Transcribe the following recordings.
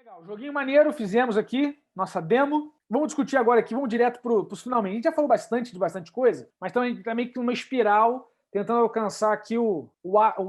Legal, joguinho maneiro, fizemos aqui, nossa demo. Vamos discutir agora aqui, vamos direto para os finalmente. A gente já falou bastante de bastante coisa, mas também está meio que uma espiral tentando alcançar aqui o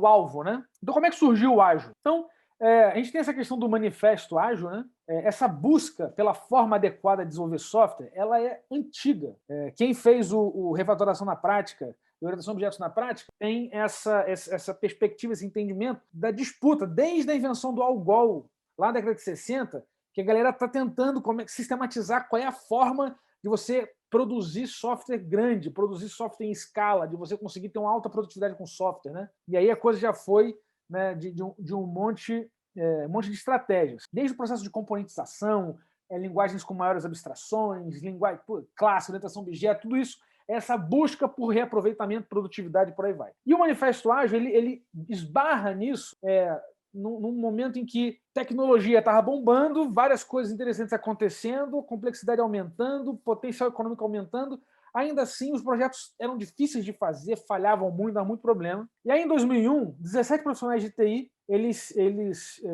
alvo, né? Então, como é que surgiu o ágil? Então, a gente tem essa questão do manifesto ágil, né? Essa busca pela forma adequada de desenvolver software, ela é antiga. Quem fez o refatoração na prática e orientação de objetos na prática tem essa perspectiva, esse entendimento da disputa, desde a invenção do Algol, lá na década de 60, que a galera está tentando sistematizar qual é a forma de você produzir software grande, produzir software em escala, de você conseguir ter uma alta produtividade com software. Né? E aí a coisa já foi, né, de um monte de estratégias. Desde o processo de componentização, linguagens com maiores abstrações, linguagem classe, orientação a objeto, tudo isso, essa busca por reaproveitamento, produtividade e por aí vai. E o Manifesto Ágil, ele esbarra nisso num momento em que tecnologia estava bombando, várias coisas interessantes acontecendo, complexidade aumentando, potencial econômico aumentando. Ainda assim, os projetos eram difíceis de fazer, falhavam muito, dava muito problema. E aí, em 2001, 17 profissionais de TI eles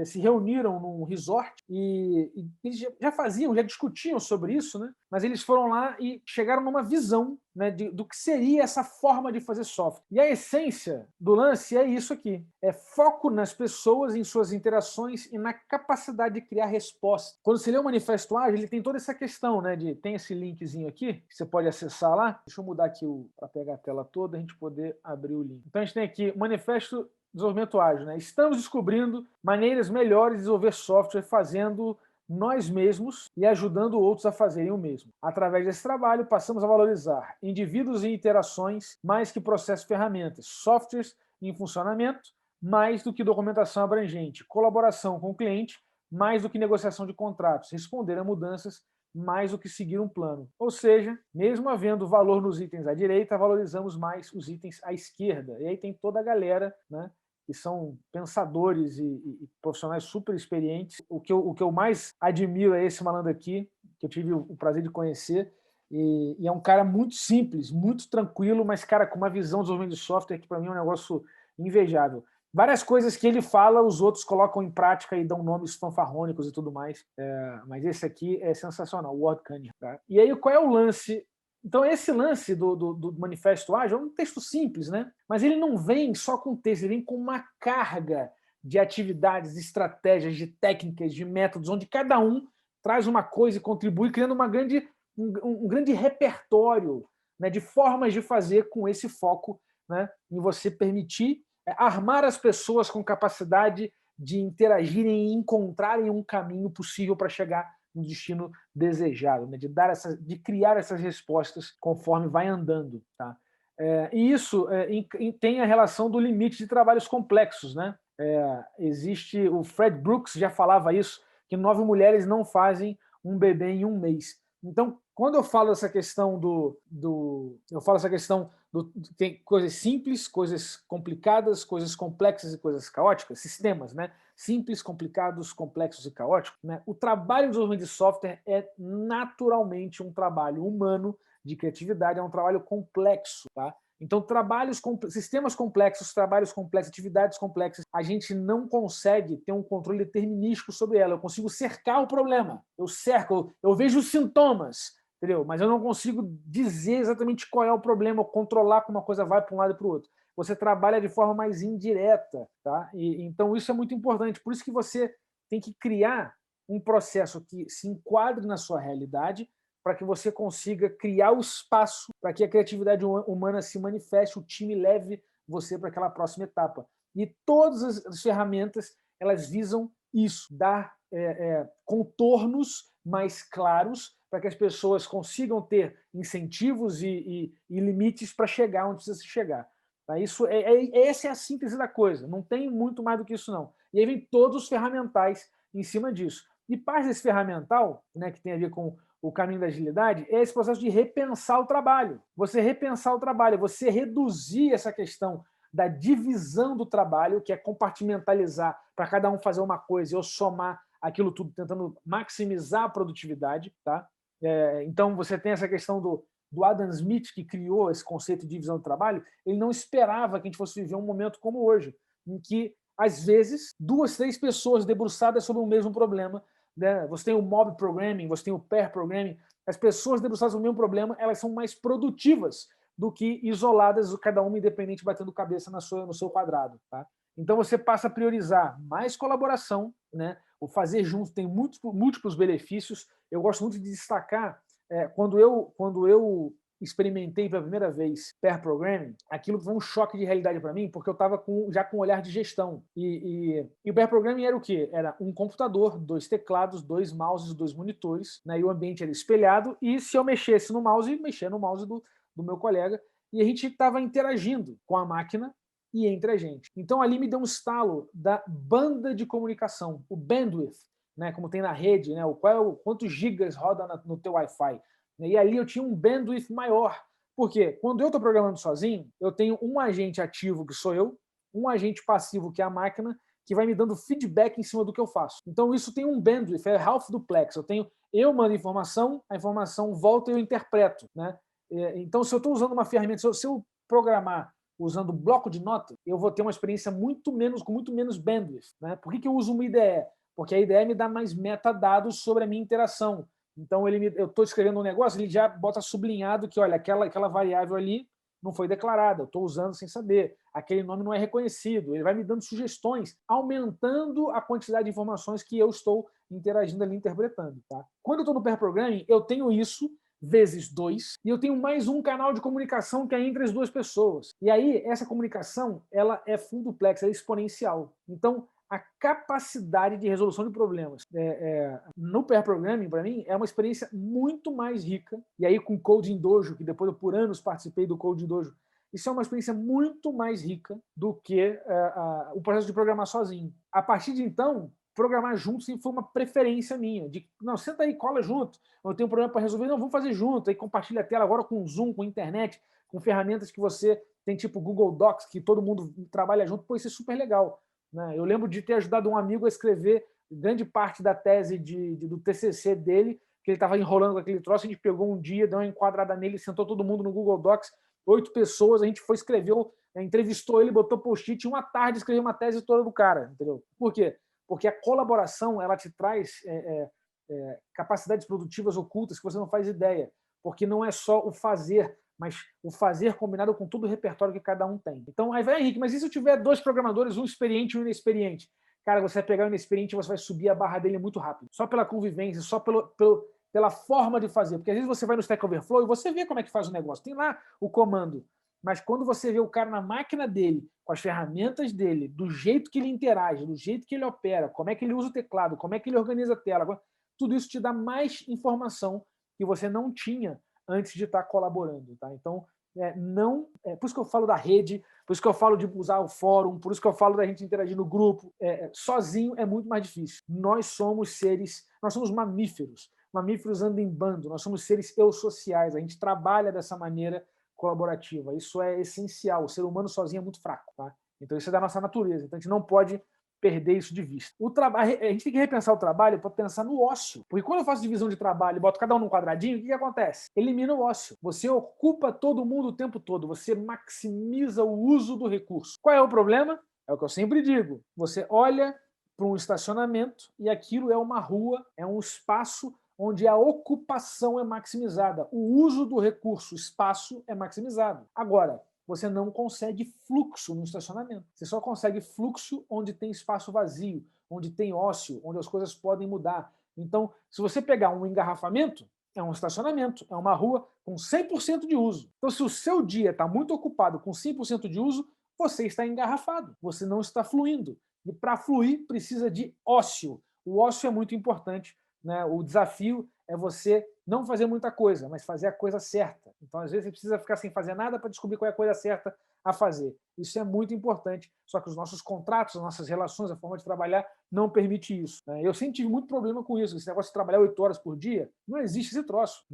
se reuniram num resort e eles já faziam, já discutiam sobre isso, né? Mas eles foram lá e chegaram numa visão, né, do que seria essa forma de fazer software. E a essência do lance é isso aqui: é foco nas pessoas, em suas interações e na capacidade de criar resposta. Quando você lê o Manifesto Ágil, ele tem toda essa questão, né? Tem esse linkzinho aqui que você pode acessar lá. Deixa eu mudar aqui para pegar a tela toda, a gente poder abrir o link. Então a gente tem aqui Manifesto Desenvolvimento Ágil, né? Estamos descobrindo maneiras melhores de desenvolver software fazendo nós mesmos e ajudando outros a fazerem o mesmo. Através desse trabalho, passamos a valorizar indivíduos e interações mais que processos e ferramentas, softwares em funcionamento mais do que documentação abrangente, colaboração com o cliente mais do que negociação de contratos, responder a mudanças mais do que seguir um plano. Ou seja, mesmo havendo valor nos itens à direita, valorizamos mais os itens à esquerda. E aí tem toda a galera, né, que são pensadores e profissionais super experientes. O que eu mais admiro é esse malandro aqui, que eu tive o prazer de conhecer, e é um cara muito simples, muito tranquilo, mas, cara, com uma visão de desenvolvimento de software que, para mim, é um negócio invejável. Várias coisas que ele fala, os outros colocam em prática e dão nomes fanfarrônicos e tudo mais. Mas esse aqui é sensacional, o Ward Cunningham. Tá? E aí, qual é o lance? Então, esse lance do Manifesto Ágil é um texto simples, né? Mas ele não vem só com texto, ele vem com uma carga de atividades, de estratégias, de técnicas, de métodos, onde cada um traz uma coisa e contribui, criando um grande repertório, né, de formas de fazer com esse foco, né, em você permitir armar as pessoas com capacidade de interagirem e encontrarem um caminho possível para chegar no destino desejado, né? De criar essas respostas conforme vai andando. Tá? E isso tem a relação do limite de trabalhos complexos. Né? Existe, o Fred Brooks já falava isso, que 9 mulheres não fazem um bebê em um mês. Então, quando eu falo essa questão tem coisas simples, coisas complicadas, coisas complexas e coisas caóticas, sistemas, né? Simples, complicados, complexos e caóticos. Né? O trabalho de desenvolvimento de software é naturalmente um trabalho humano de criatividade, é um trabalho complexo. Tá? Então, sistemas complexos, trabalhos complexos, atividades complexas, a gente não consegue ter um controle determinístico sobre ela. Eu consigo cercar o problema, eu vejo os sintomas, entendeu? Mas eu não consigo dizer exatamente qual é o problema, ou controlar como uma coisa vai para um lado e para o outro. Você trabalha de forma mais indireta. Tá? Então, isso é muito importante. Por isso que você tem que criar um processo que se enquadre na sua realidade, para que você consiga criar o espaço para que a criatividade humana se manifeste, o time leve você para aquela próxima etapa. E todas as ferramentas, elas visam isso, dar contornos mais claros para que as pessoas consigam ter incentivos e limites para chegar onde precisa se chegar. Tá? Essa é a síntese da coisa, não tem muito mais do que isso não. E aí vem todos os ferramentais em cima disso. E parte desse ferramental, né, que tem a ver com o caminho da agilidade, é esse processo de repensar o trabalho. Você repensar o trabalho, você reduzir essa questão da divisão do trabalho, que é compartimentalizar para cada um fazer uma coisa e eu somar aquilo tudo, tentando maximizar a produtividade. Tá? Então, você tem essa questão do Adam Smith, que criou esse conceito de divisão do trabalho. Ele não esperava que a gente fosse viver um momento como hoje, em que, às vezes, 2, 3 pessoas debruçadas sobre o mesmo problema né? Você tem o mob programming, você tem o pair programming. As pessoas debruçadas no mesmo problema, elas são mais produtivas do que isoladas, cada uma independente batendo cabeça no seu quadrado. Tá? Então você passa a priorizar mais colaboração, né? O fazer junto tem múltiplos benefícios. Eu gosto muito de destacar quando eu experimentei pela primeira vez pair programming, aquilo foi um choque de realidade para mim, porque eu estava já com um olhar de gestão. E o pair programming era o quê? Era um computador, 2 teclados, 2 mouses, 2 monitores, né? E o ambiente era espelhado, e se eu mexesse no mouse, mexia no mouse do meu colega, e a gente estava interagindo com a máquina e entre a gente. Então ali me deu um estalo da banda de comunicação, o bandwidth, né, como tem na rede, né, quantos gigas roda no teu Wi-Fi. E ali eu tinha um bandwidth maior. Por quê? Quando eu estou programando sozinho, eu tenho um agente ativo, que sou eu, um agente passivo, que é a máquina, que vai me dando feedback em cima do que eu faço. Então isso tem um bandwidth, é half duplex. Eu mando informação, a informação volta e eu interpreto. Né? Então, se eu estou usando uma ferramenta, se eu programar usando bloco de nota, eu vou ter uma experiência com muito menos bandwidth. Né? Por que eu uso uma IDE? Porque a IDE me dá mais metadados sobre a minha interação. Então, eu estou escrevendo um negócio, ele já bota sublinhado que, olha, aquela variável ali não foi declarada, eu estou usando sem saber, aquele nome não é reconhecido, ele vai me dando sugestões, aumentando a quantidade de informações que eu estou interagindo ali, interpretando. Tá? Quando eu estou no pair programming, eu tenho isso vezes 2, e eu tenho mais um canal de comunicação que é entre as duas pessoas. E aí, essa comunicação, ela é full duplex, ela é exponencial. Então, a capacidade de resolução de problemas no pair programming, para mim, é uma experiência muito mais rica. E aí, com o Coding Dojo, que depois eu por anos participei do Coding Dojo, isso é uma experiência muito mais rica do que o processo de programar sozinho. A partir de então, programar junto sempre foi uma preferência minha. Não, senta aí, cola junto. Eu tenho um problema para resolver, não, vamos fazer junto. Aí compartilha a tela agora com Zoom, com internet, com ferramentas que você tem, tipo Google Docs, que todo mundo trabalha junto. Pô, isso é super legal. Né? Eu lembro de ter ajudado um amigo a escrever grande parte da tese do TCC dele, que ele estava enrolando com aquele troço. A gente pegou um dia, deu uma enquadrada nele, sentou todo mundo no Google Docs, 8 pessoas, a gente foi escrever, entrevistou ele, botou post-it, uma tarde escreveu uma tese toda do cara. Entendeu? Por quê? Porque a colaboração ela te traz capacidades produtivas ocultas que você não faz ideia. Porque não é só o fazer, mas o fazer combinado com todo o repertório que cada um tem. Então, aí vai, Henrique, mas e se eu tiver 2 programadores, um experiente e um inexperiente? Cara, você vai pegar o inexperiente e você vai subir a barra dele muito rápido. Só pela convivência, só pela forma de fazer. Porque às vezes você vai no Stack Overflow e você vê como é que faz o negócio. Tem lá o comando. Mas quando você vê o cara na máquina dele, com as ferramentas dele, do jeito que ele interage, do jeito que ele opera, como é que ele usa o teclado, como é que ele organiza a tela, tudo isso te dá mais informação que você não tinha antes de estar colaborando. Tá? Então, por isso que eu falo da rede, por isso que eu falo de usar o fórum, por isso que eu falo da gente interagir no grupo. Sozinho é muito mais difícil. Nós somos mamíferos. Mamíferos andam em bando, nós somos seres eusociais, a gente trabalha dessa maneira colaborativa. Isso é essencial. O ser humano sozinho é muito fraco. Tá? Então, isso é da nossa natureza. Então, a gente não pode perder isso de vista. A gente tem que repensar o trabalho para pensar no ócio. Porque quando eu faço divisão de trabalho e boto cada um num quadradinho, o que acontece? Elimina o ócio. Você ocupa todo mundo o tempo todo. Você maximiza o uso do recurso. Qual é o problema? É o que eu sempre digo. Você olha para um estacionamento e aquilo é uma rua, é um espaço onde a ocupação é maximizada. O uso do recurso espaço é maximizado. Agora, você não consegue fluxo no estacionamento. Você só consegue fluxo onde tem espaço vazio, onde tem ócio, onde as coisas podem mudar. Então, se você pegar um engarrafamento, é um estacionamento, é uma rua com 100% de uso. Então, se o seu dia está muito ocupado com 100% de uso, você está engarrafado, você não está fluindo. E para fluir, precisa de ócio. O ócio é muito importante. Né? O desafio é você não fazer muita coisa, mas fazer a coisa certa. Então, às vezes, você precisa ficar sem fazer nada para descobrir qual é a coisa certa a fazer. Isso é muito importante, só que os nossos contratos, as nossas relações, a forma de trabalhar não permite isso. Eu sempre tive muito problema com isso. Esse negócio de trabalhar 8 horas por dia, não existe esse troço.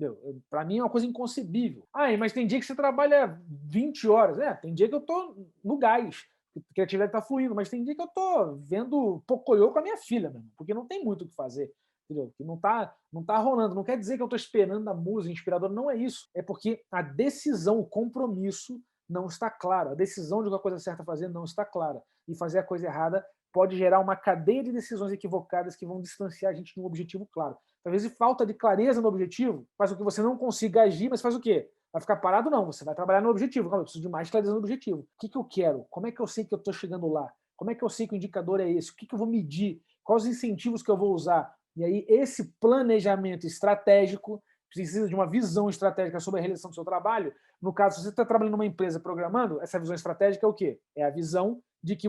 Para mim é uma coisa inconcebível. Mas tem dia que você trabalha 20 horas. Tem dia que eu estou no gás, que a criatividade está fluindo, mas tem dia que eu estou vendo Pocoyo com a minha filha, mesmo, porque não tem muito o que fazer. Entendeu? Que não tá rolando. Não quer dizer que eu estou esperando a música inspiradora, não é isso. É porque a decisão, o compromisso não está claro. A decisão de uma coisa certa a fazer não está clara. E fazer a coisa errada pode gerar uma cadeia de decisões equivocadas que vão distanciar a gente de um objetivo claro. Talvez a falta de clareza no objetivo faz com que você não consiga agir, mas faz o quê? Vai ficar parado? Não, você vai trabalhar no objetivo. Eu preciso de mais clareza no objetivo. O que eu quero? Como é que eu sei que eu estou chegando lá? Como é que eu sei que o indicador é esse? O que eu vou medir? Quais os incentivos que eu vou usar? E aí, esse planejamento estratégico precisa de uma visão estratégica sobre a realização do seu trabalho. No caso, se você está trabalhando numa empresa programando, essa visão estratégica é o quê? É a visão de que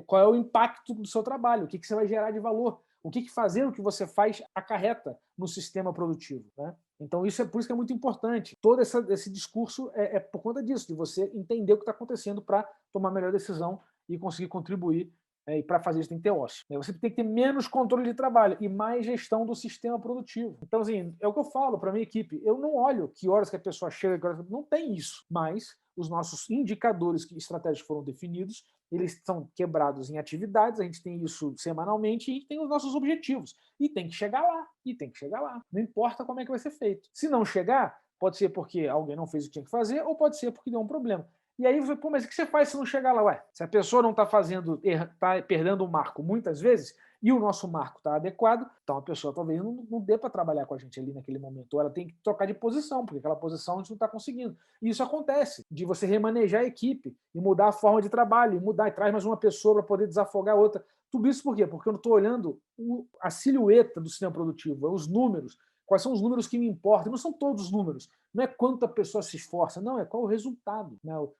qual é o impacto do seu trabalho, o que você vai gerar de valor, o que fazer o que você faz acarreta no sistema produtivo, né? Então, isso é por isso que é muito importante. Todo esse discurso é por conta disso, de você entender o que está acontecendo para tomar a melhor decisão e conseguir contribuir. E para fazer isso tem que ter ócio. Você tem que ter menos controle de trabalho e mais gestão do sistema produtivo. Então, assim, é o que eu falo para a minha equipe. Eu não olho que horas que a pessoa chega, não tem isso. Mas os nossos indicadores estratégicos foram definidos, eles são quebrados em atividades, a gente tem isso semanalmente e a gente tem os nossos objetivos. E tem que chegar lá, e tem que chegar lá. Não importa como é que vai ser feito. Se não chegar, pode ser porque alguém não fez o que tinha que fazer, ou pode ser porque deu um problema. E aí você, mas o que você faz se não chegar lá? Ué, se a pessoa não está perdendo o marco muitas vezes, e o nosso marco está adequado, então a pessoa talvez não dê para trabalhar com a gente ali naquele momento. Ou ela tem que trocar de posição, porque aquela posição a gente não está conseguindo. E isso acontece, de você remanejar a equipe e mudar a forma de trabalho, e traz mais uma pessoa para poder desafogar a outra. Tudo isso por quê? Porque eu não estou olhando a silhueta do sistema produtivo, os números. Quais são os números que me importam? Não são todos os números. Não é quanto a pessoa se esforça, não, é qual o resultado.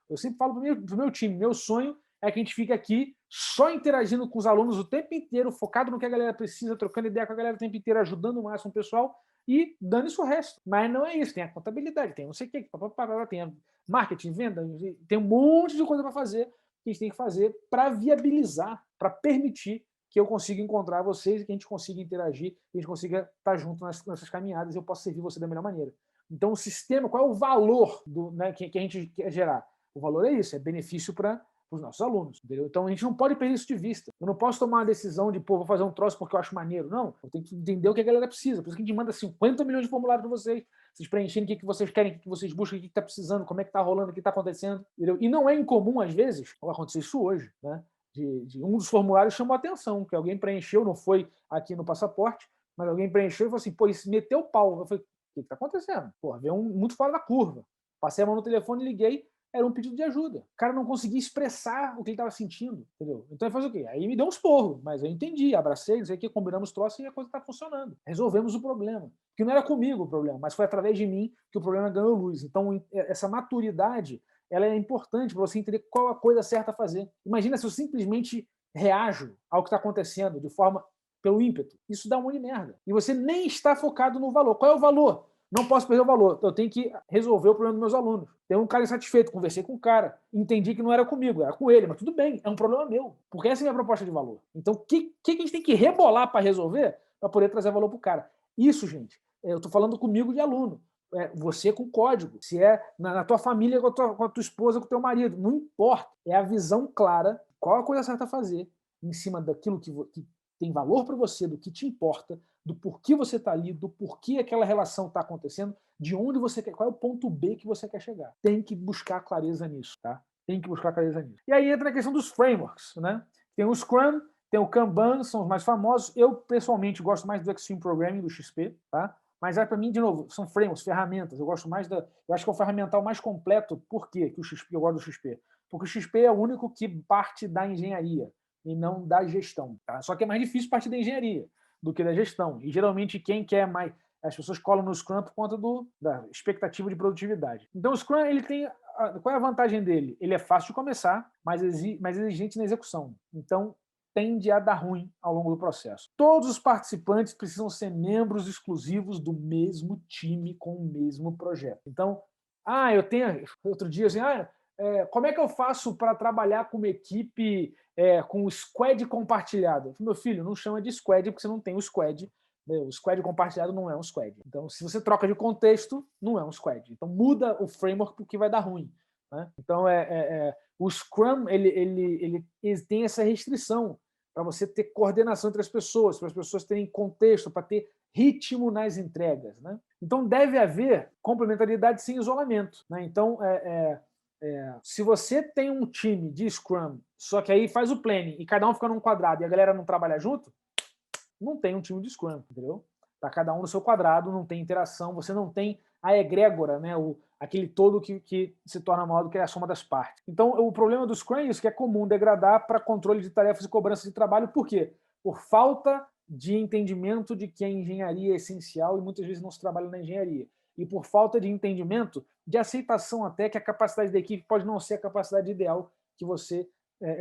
Eu sempre falo para o meu time, meu sonho é que a gente fique aqui só interagindo com os alunos o tempo inteiro, focado no que a galera precisa, trocando ideia com a galera o tempo inteiro, ajudando o máximo o pessoal e dando isso o resto. Mas não é isso, tem a contabilidade, tem não sei o que, tem a marketing, venda, tem um monte de coisa para fazer que a gente tem que fazer para viabilizar, para permitir que eu consiga encontrar vocês, que a gente consiga interagir, que a gente consiga estar junto nessas caminhadas e eu possa servir você da melhor maneira. Então, o sistema, qual é o valor que a gente quer gerar? O valor é isso, é benefício para os nossos alunos. Entendeu? Então, a gente não pode perder isso de vista. Eu não posso tomar uma decisão de, vou fazer um troço porque eu acho maneiro. Não, eu tenho que entender o que a galera precisa. Por isso que a gente manda 50 milhões de formulários para vocês preencherem o que vocês querem, o que vocês buscam, o que está precisando, como é que está rolando, o que está acontecendo. Entendeu? E não é incomum, às vezes, vai acontecer isso hoje, né? De um dos formulários chamou a atenção, que alguém preencheu, não foi aqui no passaporte, mas alguém preencheu e falou assim, isso meteu o pau. Eu falei, o que está acontecendo? Veio muito fora da curva. Passei a mão no telefone, liguei, era um pedido de ajuda. O cara não conseguia expressar o que ele estava sentindo, entendeu? Então ele faz o quê? Aí me deu uns porros, mas eu entendi, abracei, não sei o que, combinamos troços e a coisa está funcionando. Resolvemos o problema. Que não era comigo o problema, mas foi através de mim que o problema ganhou luz. Então essa maturidade, ela é importante para você entender qual a coisa certa a fazer. Imagina se eu simplesmente reajo ao que está acontecendo de forma pelo ímpeto. Isso dá um monte de merda. E você nem está focado no valor. Qual é o valor? Não posso perder o valor. Eu tenho que resolver o problema dos meus alunos. Tem um cara insatisfeito, conversei com o cara, entendi que não era comigo, era com ele, mas tudo bem, é um problema meu, porque essa é a minha proposta de valor. Então, o que a gente tem que rebolar para resolver para poder trazer valor para o cara? Isso, gente, eu estou falando comigo de aluno. Você com código, se é na tua família, com a tua esposa, com o teu marido, não importa. É a visão clara, qual a coisa certa a fazer, em cima daquilo que tem valor para você, do que te importa, do porquê você está ali, do porquê aquela relação está acontecendo, de onde você quer, qual é o ponto B que você quer chegar. Tem que buscar clareza nisso, tá? Tem que buscar clareza nisso. E aí entra a questão dos frameworks, né? Tem o Scrum, tem o Kanban, são os mais famosos. Eu, pessoalmente, gosto mais do Extreme Programming, do XP, tá? Mas para mim, de novo, são frameworks, ferramentas. Eu gosto mais eu acho que é o ferramental mais completo. Por quê que eu gosto do XP? Porque o XP é o único que parte da engenharia e não da gestão, tá? Só que é mais difícil partir da engenharia do que da gestão. E geralmente quem quer mais, as pessoas colam no Scrum por conta da expectativa de produtividade. Então o Scrum, ele tem, qual é a vantagem dele? Ele é fácil de começar, mais exigente na execução. Então tende a dar ruim ao longo do processo. Todos os participantes precisam ser membros exclusivos do mesmo time com o mesmo projeto. Então, eu tenho, outro dia assim, como é que eu faço para trabalhar com uma equipe com squad compartilhado? Meu filho, não chama de squad porque você não tem o squad. O squad compartilhado não é um squad. Então, se você troca de contexto, não é um squad. Então, muda o framework porque vai dar ruim. Né? Então, o Scrum ele tem essa restrição para você ter coordenação entre as pessoas, para as pessoas terem contexto, para ter ritmo nas entregas. Né? Então, deve haver complementaridade sem isolamento. Né? Então, Se você tem um time de Scrum, só que aí faz o planning e cada um fica num quadrado e a galera não trabalha junto, não tem um time de Scrum, entendeu? Tá cada um no seu quadrado, não tem interação, você não tem a egrégora, né? Aquele todo que se torna maior do que a soma das partes. Então, o problema do Scrum é isso, que é comum degradar para controle de tarefas e cobrança de trabalho. Por quê? Por falta de entendimento de que a engenharia é essencial e muitas vezes não se trabalha na engenharia. E por falta de entendimento, de aceitação até que a capacidade da equipe pode não ser a capacidade ideal que você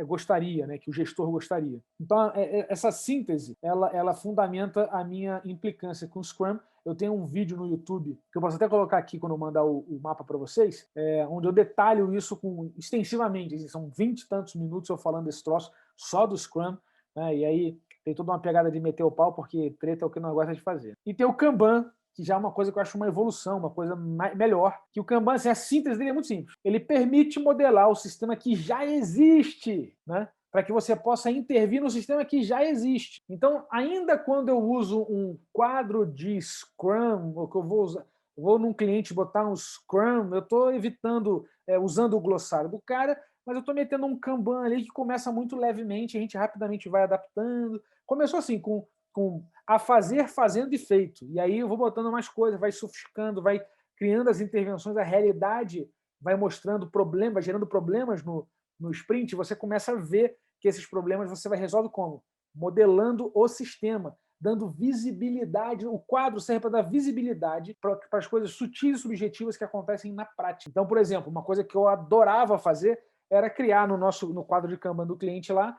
gostaria, né, que o gestor gostaria. Então, essa síntese, ela fundamenta a minha implicância com o Scrum. Eu tenho um vídeo no YouTube, que eu posso até colocar aqui quando eu mandar o mapa para vocês, onde eu detalho isso extensivamente. São 20 e tantos minutos eu falando desse troço, só do Scrum, né, e aí tem toda uma pegada de meter o pau, porque treta é o que nós gosta de fazer. E tem o Kanban, que já é uma coisa que eu acho uma evolução, uma coisa melhor, que o Kanban, assim, a síntese dele é muito simples. Ele permite modelar o sistema que já existe, né? Para que você possa intervir no sistema que já existe. Então, ainda quando eu uso um quadro de Scrum, ou que eu vou num cliente botar um Scrum, eu estou evitando, usando o glossário do cara, mas eu estou metendo um Kanban ali que começa muito levemente, a gente rapidamente vai adaptando. Começou assim, com a fazer, fazendo e feito. E aí eu vou botando mais coisas, vai sofisticando, vai criando as intervenções, a realidade vai mostrando problemas, vai gerando problemas no sprint, você começa a ver que esses problemas você vai resolver como? Modelando o sistema, dando visibilidade. O quadro serve para dar visibilidade para as coisas sutis e subjetivas que acontecem na prática. Então, por exemplo, uma coisa que eu adorava fazer era criar no quadro de Kanban do cliente lá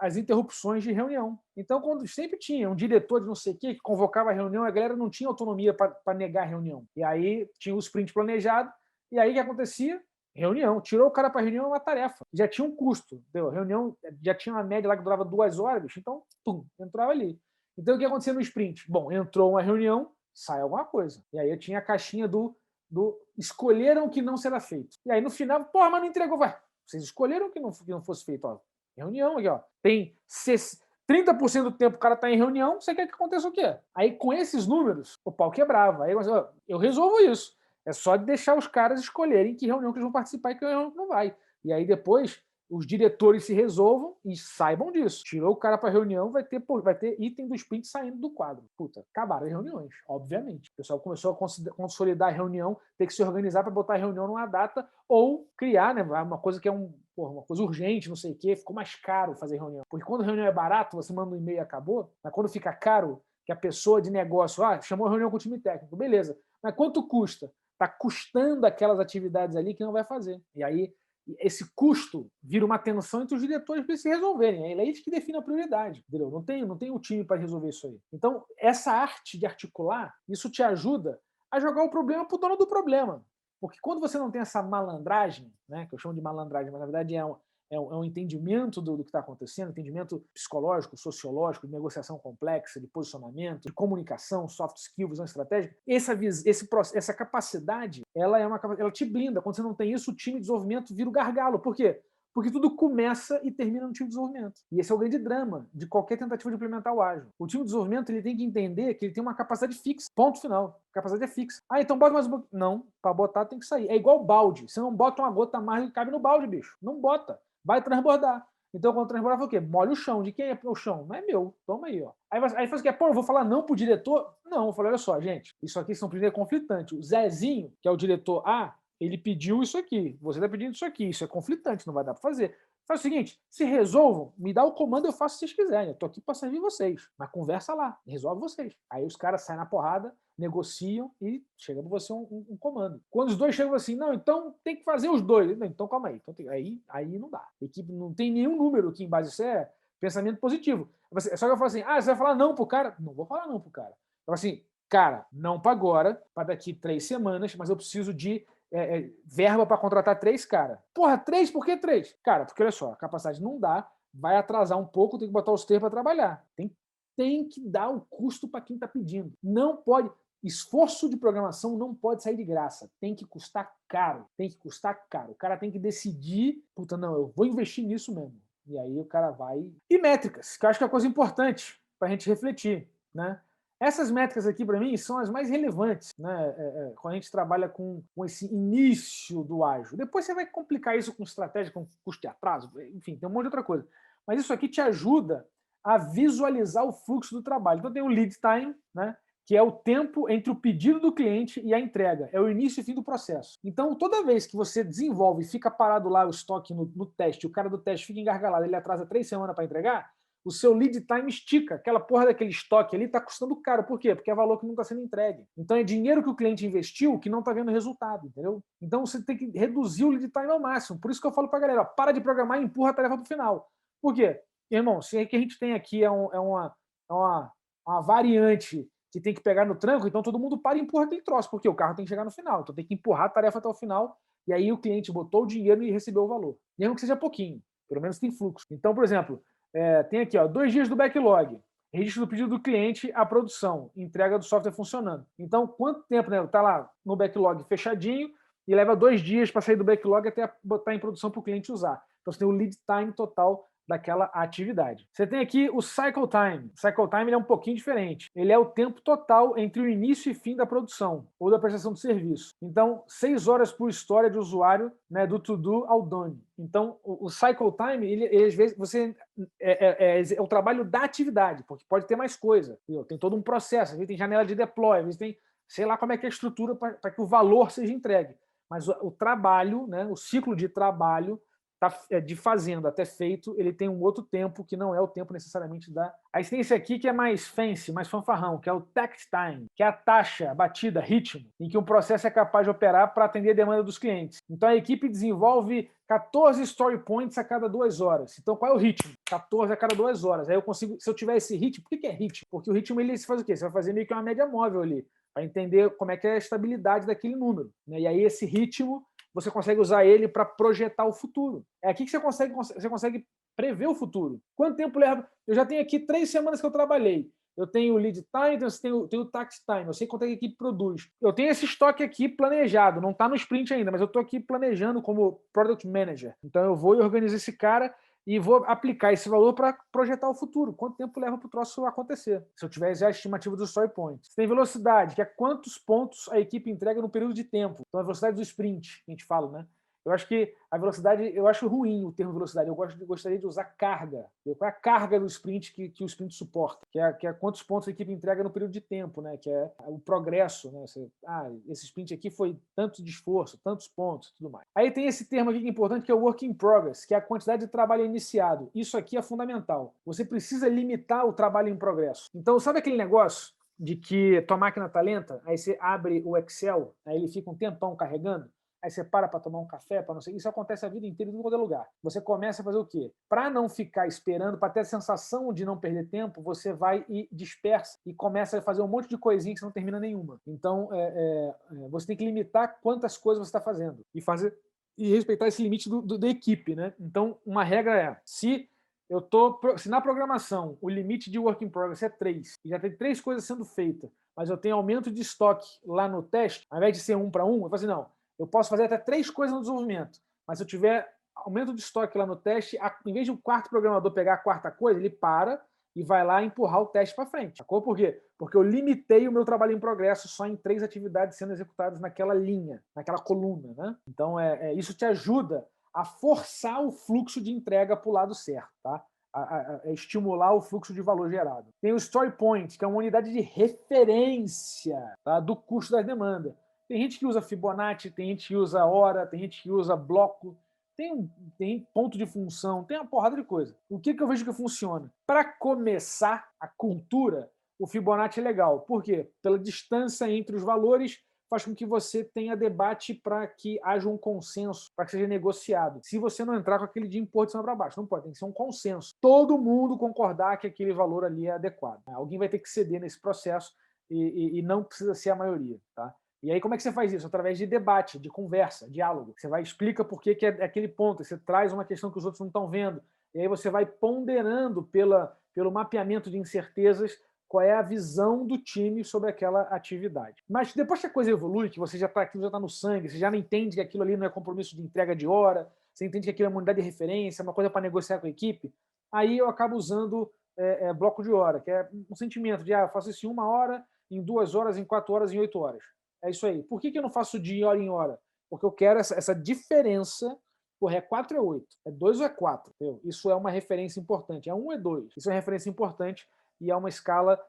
as interrupções de reunião. Então, quando sempre tinha um diretor de não sei o que convocava a reunião, a galera não tinha autonomia para negar a reunião. E aí tinha o sprint planejado, e aí o que acontecia? Reunião. Tirou o cara para reunião, é uma tarefa. Já tinha um custo. Entendeu? A reunião já tinha uma média lá que durava 2 horas, então, pum, entrava ali. Então, o que acontecia no sprint? Bom, entrou uma reunião, sai alguma coisa. E aí eu tinha a caixinha do escolheram o que não será feito. E aí no final, porra, mas não entregou. Vai, vocês escolheram que não fosse feito. Ó, reunião aqui, ó. Tem 30% do tempo o cara está em reunião, você quer que aconteça o quê? Aí, com esses números, o pau quebrava. Aí eu resolvo isso. É só deixar os caras escolherem que reunião que eles vão participar e que reunião que não vai. E aí, depois, os diretores se resolvam e saibam disso. Tirou o cara para reunião, vai ter item do sprint saindo do quadro. Puta, acabaram as reuniões, obviamente. O pessoal começou a consolidar a reunião, ter que se organizar para botar a reunião numa data ou criar, né, uma coisa que é uma coisa urgente, não sei o quê, ficou mais caro fazer reunião. Porque quando a reunião é barato, você manda um e-mail e acabou, mas quando fica caro, que a pessoa de negócio, chamou a reunião com o time técnico, beleza, mas quanto custa? Está custando aquelas atividades ali que não vai fazer. E aí, esse custo vira uma tensão entre os diretores para se resolverem. É eles que definem a prioridade. Entendeu? Não tem o time para resolver isso aí. Então, essa arte de articular, isso te ajuda a jogar o problema para o dono do problema. Porque quando você não tem essa malandragem, né, que eu chamo de malandragem, mas na verdade é um entendimento do que está acontecendo, entendimento psicológico, sociológico, de negociação complexa, de posicionamento, de comunicação, soft skills, visão estratégica. Essa capacidade, ela te blinda. Quando você não tem isso, o time de desenvolvimento vira o gargalo. Por quê? Porque tudo começa e termina no time de desenvolvimento. E esse é o grande drama de qualquer tentativa de implementar o ágil. O time de desenvolvimento ele tem que entender que ele tem uma capacidade fixa. Ponto final. A capacidade é fixa. Então bota mais um pouco. Não, para botar tem que sair. É igual balde. Você não bota uma gota mais do que cabe no balde, bicho. Não bota. Vai transbordar. Então, quando transbordar, foi o quê? Molha o chão. De quem é o chão? Não é meu. Toma aí, ó. Aí faz o quê? Pô, eu vou falar não pro diretor? Não, eu falei, olha só, gente, isso aqui são primeiro conflitantes. O Zezinho, que é o diretor A, ele pediu isso aqui. Você está pedindo isso aqui. Isso é conflitante, não vai dar para fazer. Faz o seguinte, se resolvam, me dá o comando, eu faço se vocês quiserem. Eu tô aqui para servir vocês. Mas conversa lá, resolve vocês. Aí os caras saem na porrada, negociam e chega para você um comando. Quando os dois chegam assim, não, então tem que fazer os dois. Não, então calma aí. Então, aí não dá. A equipe não tem nenhum número que em base isso é pensamento positivo. Só que eu falo assim, você vai falar não pro cara? Não vou falar não pro cara. Eu falo assim, cara, não para agora, para daqui 3 semanas, mas eu preciso de verba para contratar 3 caras. Porra, 3? Por que 3? Cara, porque olha só, a capacidade não dá, vai atrasar um pouco, tem que botar os 3 para trabalhar. Tem que dar o custo para quem está pedindo. Não pode. Esforço de programação não pode sair de graça. Tem que custar caro. Tem que custar caro. O cara tem que decidir, puta, não, eu vou investir nisso mesmo. E aí o cara vai. E métricas, que eu acho que é uma coisa importante para a gente refletir, né? Essas métricas aqui, para mim, são as mais relevantes, né? Quando a gente trabalha com esse início do ágil. Depois você vai complicar isso com estratégia, com custo de atraso, enfim, tem um monte de outra coisa. Mas isso aqui te ajuda a visualizar o fluxo do trabalho. Então tem o lead time, né? Que é o tempo entre o pedido do cliente e a entrega. É o início e fim do processo. Então, toda vez que você desenvolve e fica parado lá o estoque no teste, o cara do teste fica engargalado, ele atrasa 3 semanas para entregar, o seu lead time estica. Aquela porra daquele estoque ali está custando caro. Por quê? Porque é valor que não está sendo entregue. Então, é dinheiro que o cliente investiu que não está vendo resultado, entendeu? Então, você tem que reduzir o lead time ao máximo. Por isso que eu falo para a galera, ó, para de programar e empurra a tarefa para o final. Por quê? Irmão, se o que a gente tem aqui é uma variante que tem que pegar no tranco, então todo mundo para e empurra aquele troço, porque o carro tem que chegar no final. Então tem que empurrar a tarefa até o final, e aí o cliente botou o dinheiro e recebeu o valor. Mesmo que seja pouquinho, pelo menos tem fluxo. Então, por exemplo, tem aqui, 2 dias do backlog, registro do pedido do cliente à produção, entrega do software funcionando. Então, quanto tempo está lá no backlog fechadinho e leva 2 dias para sair do backlog até botar em produção para o cliente usar. Então, você tem o lead time total daquela atividade. Você tem aqui o cycle time. O cycle time ele é um pouquinho diferente. Ele é o tempo total entre o início e fim da produção ou da prestação de serviço. Então, 6 horas por história de usuário, né, do to-do ao done. Então, o cycle time, ele às vezes você é o trabalho da atividade, porque pode ter mais coisa. Entendeu? Tem todo um processo, às vezes tem janela de deploy, às vezes tem, sei lá como é que é a estrutura para que o valor seja entregue. Mas o trabalho, né, o ciclo de trabalho de fazendo até feito, ele tem um outro tempo que não é o tempo necessariamente da... Aí tem esse aqui que é mais fancy, mais fanfarrão, que é o tact time, que é a taxa, a batida, ritmo, em que um processo é capaz de operar para atender a demanda dos clientes. Então a equipe desenvolve 14 story points a cada 2 horas. Então qual é o ritmo? 14 a cada 2 horas. Aí eu consigo, se eu tiver esse ritmo, por que é ritmo? Porque o ritmo ele faz o quê? Você vai fazer meio que uma média móvel ali, para entender como é que é a estabilidade daquele número. E aí esse ritmo você consegue usar ele para projetar o futuro. É aqui que você consegue prever o futuro. Quanto tempo leva? Eu já tenho aqui 3 semanas que eu trabalhei. Eu tenho o lead time, eu tenho o tax time, eu sei quanto é que a equipe produz. Eu tenho esse estoque aqui planejado, não está no sprint ainda, mas eu estou aqui planejando como Product Manager. Então eu vou e organizo esse cara e vou aplicar esse valor para projetar o futuro. Quanto tempo leva para o troço acontecer? Se eu tiver já a estimativa dos story points. Você tem velocidade, que é quantos pontos a equipe entrega no período de tempo. Então a velocidade do sprint, que a gente fala, né? Eu acho que a velocidade, eu acho ruim o termo velocidade. Eu gostaria de usar carga. Qual é a carga do sprint que o sprint suporta? Que é quantos pontos a equipe entrega no período de tempo, né? Que é o progresso, né? Esse sprint aqui foi tanto de esforço, tantos pontos, tudo mais. Aí tem esse termo aqui que é importante, que é o work in progress, que é a quantidade de trabalho iniciado. Isso aqui é fundamental. Você precisa limitar o trabalho em progresso. Então, sabe aquele negócio de que tua máquina está lenta? Aí você abre o Excel, aí ele fica um tempão carregando? Aí você para tomar um café, para não sei. Isso acontece a vida inteira em todo lugar. Você começa a fazer o quê? Para não ficar esperando, para ter a sensação de não perder tempo, você vai e dispersa e começa a fazer um monte de coisinha que você não termina nenhuma. Então, você tem que limitar quantas coisas você está fazendo e respeitar esse limite da equipe, né? Então, uma regra é, se na programação o limite de work in progress é 3, e já tem 3 coisas sendo feitas, mas eu tenho aumento de estoque lá no teste, ao invés de ser 1 para 1, eu falo assim, não, eu posso fazer até 3 coisas no desenvolvimento, mas se eu tiver aumento de estoque lá no teste, em vez de um quarto programador pegar a quarta coisa, ele para e vai lá empurrar o teste para frente. Sacou? Por quê? Porque eu limitei o meu trabalho em progresso só em 3 atividades sendo executadas naquela linha, naquela coluna. Né? Então, isso te ajuda a forçar o fluxo de entrega para o lado certo, tá? A estimular o fluxo de valor gerado. Tem o Story Point, que é uma unidade de referência, tá, do custo das demandas. Tem gente que usa Fibonacci, tem gente que usa hora, tem gente que usa bloco, tem ponto de função, tem uma porrada de coisa. O que eu vejo que funciona? Para começar a cultura, o Fibonacci é legal. Por quê? Pela distância entre os valores, faz com que você tenha debate para que haja um consenso, para que seja negociado. Se você não entrar com aquele de impor de cima para baixo, não pode, tem que ser um consenso. Todo mundo concordar que aquele valor ali é adequado. Alguém vai ter que ceder nesse processo e não precisa ser a maioria. Tá? E aí como é que você faz isso? Através de debate, de conversa, diálogo. Você vai explica por que é aquele ponto, você traz uma questão que os outros não estão vendo, e aí você vai ponderando pelo mapeamento de incertezas qual é a visão do time sobre aquela atividade. Mas depois que a coisa evolui, que você já está no sangue, você já não entende que aquilo ali não é compromisso de entrega de hora, você entende que aquilo é uma unidade de referência, é uma coisa para negociar com a equipe, aí eu acabo usando bloco de hora, que é um sentimento de eu faço isso em 1 hora, em 2 horas, em 4 horas, em 8 horas. É isso aí. Por que eu não faço de hora em hora? Porque eu quero essa diferença. Porra, é 4 ou é 8? É 2 ou é 4? Entendeu? Isso é uma referência importante. É 1 ou é 2? Isso é uma referência importante e é uma escala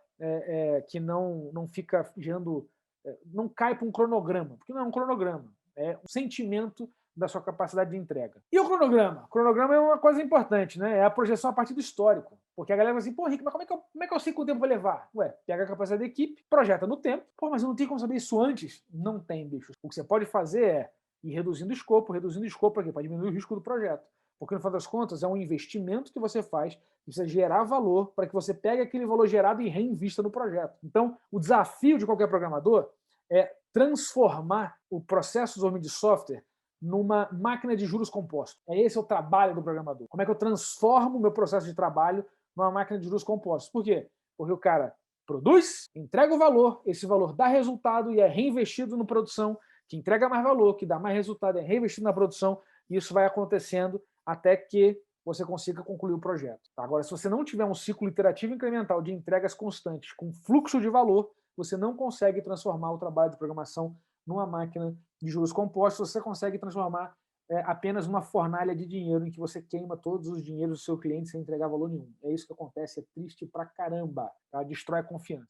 que não fica gerando. Não cai para um cronograma, porque não é um cronograma. É um sentimento da sua capacidade de entrega. E o cronograma? O cronograma é uma coisa importante, né? É a projeção a partir do histórico. Porque a galera vai assim, pô, Rick, mas como é que eu sei quanto tempo vai levar? Ué, pega a capacidade da equipe, projeta no tempo. Pô, mas eu não tenho como saber isso antes? Não tem, bicho. O que você pode fazer é ir reduzindo o escopo para quê? Para diminuir o risco do projeto. Porque, no final das contas, é um investimento que você faz, que precisa gerar valor para que você pegue aquele valor gerado e reinvista no projeto. Então, o desafio de qualquer programador é transformar o processo de desenvolvimento de software numa máquina de juros compostos. Esse é o trabalho do programador. Como é que eu transformo o meu processo de trabalho numa máquina de juros compostos? Por quê? Porque o cara produz, entrega o valor, esse valor dá resultado e é reinvestido na produção, que entrega mais valor, que dá mais resultado, é reinvestido na produção, e isso vai acontecendo até que você consiga concluir o projeto. Agora, se você não tiver um ciclo iterativo incremental de entregas constantes com fluxo de valor, você não consegue transformar o trabalho de programação numa máquina de juros compostos. Você consegue transformar apenas uma fornalha de dinheiro em que você queima todos os dinheiros do seu cliente sem entregar valor nenhum. É isso que acontece, é triste pra caramba, tá? Destrói a confiança.